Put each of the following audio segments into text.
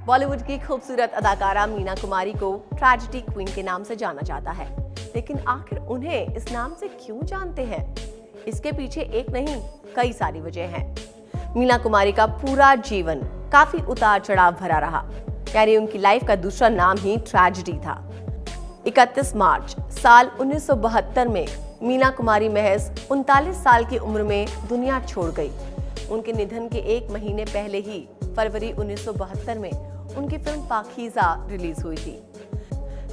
बॉलीवुड की खूबसूरत अदाकारा मीना कुमारी को ट्रेजेडी क्वीन के नाम से जाना जाता है, लेकिन आखिर उन्हें इस नाम से क्यों जानते हैं? इसके पीछे एक नहीं कई सारी वजह हैं। मीना कुमारी का पूरा जीवन काफी उतार चढ़ाव भरा रहा, यानी उनकी लाइफ का दूसरा नाम ही ट्रेजेडी था। 31 मार्च साल 1972 में मीना कुमारी महज 39 साल की उम्र में दुनिया छोड़ गई। उनके निधन के एक महीने पहले ही फरवरी 1972 में उनकी फिल्म पाकीज़ा रिलीज हुई थी।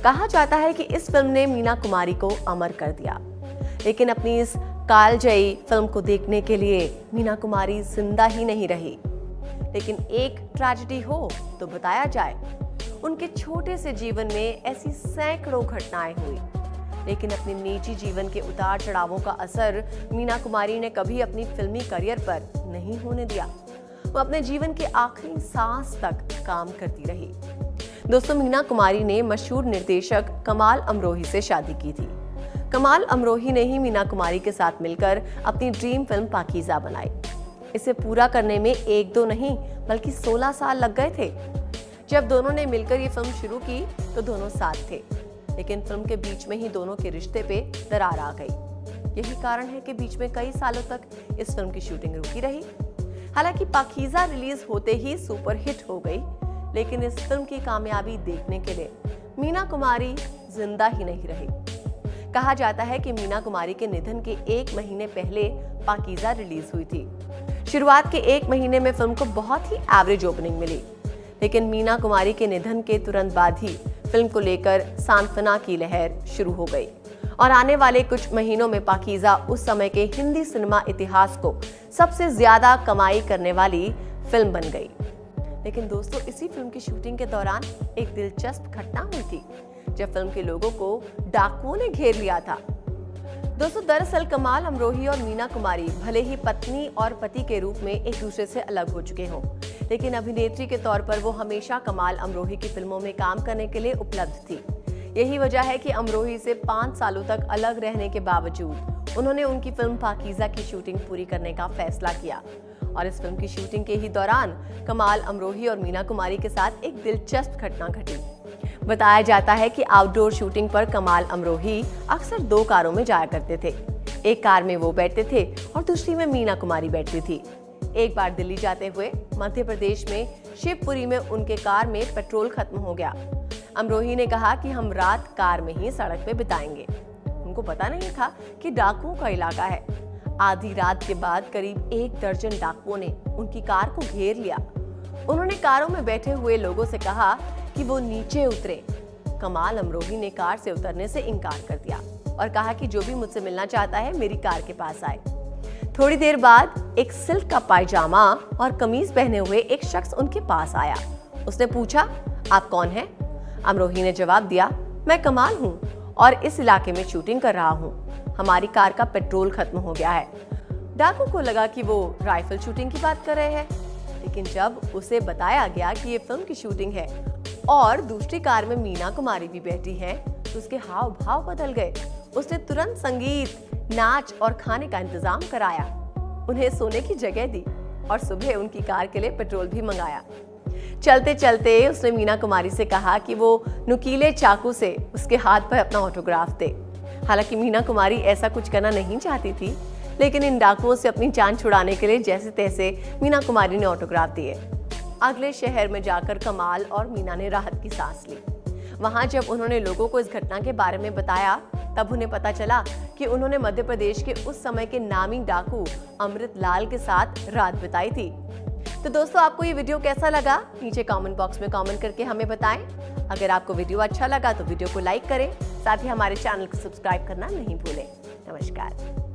कहा जाता है कि इस फिल्म ने मीना कुमारी को अमर कर दिया, लेकिन अपनी इस कालजयी फिल्म को देखने के लिए मीना कुमारी जिंदा ही नहीं रही। लेकिन एक ट्रेजेडी हो तो बताया जाए। उनके छोटे से जीवन में ऐसी सैकड़ों घटनाएं हुई, लेकिन अपने निजी जीवन के उतार चढ़ावों का असर मीना कुमारी ने कभी अपनी फिल्मी करियर पर नहीं होने दिया। वो अपने जीवन के आखिरी सांस तक काम करती रही। दोस्तों, मीना कुमारी ने मशहूर निर्देशक कमाल अमरोही से शादी की थी। कमाल अमरोही ने ही मीना कुमारी के साथ मिलकर अपनी ड्रीम फिल्म पाकीज़ा बनाई। इसे पूरा करने में 1-2 नहीं बल्कि 16 साल लग गए थे। जब दोनों ने मिलकर ये फिल्म शुरू की तो दोनों साथ थे, लेकिन फिल्म के बीच में ही दोनों के रिश्ते पे दरार आ गई। यही कारण है कि बीच में कई सालों तक इस फिल्म की शूटिंग रुकी रही। हालांकि पाकीज़ा रिलीज होते ही सुपरहिट हो गई, लेकिन इस फिल्म की कामयाबी देखने के लिए मीना कुमारी जिंदा ही नहीं रही। कहा जाता है कि मीना कुमारी के निधन के 1 महीने पहले पाकीज़ा रिलीज हुई थी। शुरुआत के 1 महीने में फिल्म को बहुत ही एवरेज ओपनिंग मिली, लेकिन मीना कुमारी के निधन के तुरंत बाद ही फिल्म को लेकर सांत्वना की लहर शुरू हो गई और आने वाले कुछ महीनों में पाकीज़ा उस समय के हिंदी सिनेमा इतिहास को सबसे ज्यादा कमाई करने वाली फिल्म बन गई। लेकिन दोस्तों, इसी फिल्म की शूटिंग के दौरान एक दिलचस्प घटना हुई थी, जब फिल्म के लोगों को डाकुओं ने घेर लिया था। दोस्तों, दरअसल कमाल अमरोही और मीना कुमारी भले ही पत्नी और पति के रूप में एक दूसरे से अलग हो चुके हों, लेकिन अभिनेत्री के तौर पर वो हमेशा कमाल अमरोही की फिल्मों में काम करने के लिए उपलब्ध थी। यही वजह है कि अमरोही से 5 सालों तक अलग रहने के बावजूद उन्होंने उनकी फिल्म पाकीज़ा की शूटिंग पूरी करने का फैसला किया। और इस फिल्म की शूटिंग के ही दौरान कमाल अमरोही और मीना कुमारी के साथ एक दिलचस्प घटना घटी। बताया जाता है कि आउटडोर शूटिंग पर कमाल अमरोही अक्सर 2 कारों में जाया करते थे। एक कार में वो बैठते थे और दूसरी में मीना कुमारी बैठती थी। एक बार दिल्ली जाते हुए मध्य प्रदेश में शिवपुरी में उनके कार में पेट्रोल खत्म हो गया। अमरोही ने कहा कि हम रात कार में ही सड़क पे बिताएंगे। उनको पता नहीं था कि डाकुओं का इलाका है। आधी रात के बाद करीब 1 दर्जन डाकुओं ने उनकी कार को घेर लिया। उन्होंने कारों में बैठे हुए लोगों से कहा कि वो नीचे उतरे। कमाल अमरोही ने कार से उतरने से इनकार कर दिया और कहा कि जो भी मुझसे मिलना चाहता है मेरी कार के पास आए। थोड़ी देर बाद एक सिल्क का पायजामा और कमीज पहने हुए एक शख्स उनके पास आया। उसने पूछा, आप कौन हैं? अमरोही ने जवाब दिया, मैं कमाल हूँ और इस इलाके में शूटिंग कर रहा हूँ। हमारी कार का पेट्रोल खत्म हो गया है। डाकू को लगा कि वो राइफल शूटिंग की बात कर रहे हैं, लेकिन जब उसे बताया गया कि ये फिल्म की शूटिंग है और दूसरी कार में मीना कुमारी भी बैठी है, तो उसके हाव भाव बदल गए। उसने तुरंत संगीत, नाच और खाने का इंतजाम कराया, उन्हें सोने की जगह दी और सुबह उनकी कार के लिए पेट्रोल भी मंगाया। चलते चलते उसने मीना कुमारी से कहा कि वो नुकीले चाकू से उसके हाथ पर अपना ऑटोग्राफ दे। हालांकि मीना कुमारी ऐसा कुछ करना नहीं चाहती थी, लेकिन इन डाकुओं से अपनी जान छुड़ाने के लिए जैसे तैसे मीना कुमारी ने ऑटोग्राफ दिए। अगले शहर में जाकर कमाल और मीना ने राहत की सांस ली। वहां जब उन्होंने लोगों को इस घटना के बारे में बताया, तब उन्हें पता चला कि उन्होंने मध्य प्रदेश के उस समय के नामी डाकू अमृत लाल के साथ रात बिताई थी। तो दोस्तों, आपको ये वीडियो कैसा लगा? नीचे कमेंट बॉक्स में कमेंट करके हमें बताएं। अगर आपको वीडियो अच्छा लगा तो वीडियो को लाइक करें, साथ ही हमारे चैनल को सब्सक्राइब करना नहीं भूलें। नमस्कार।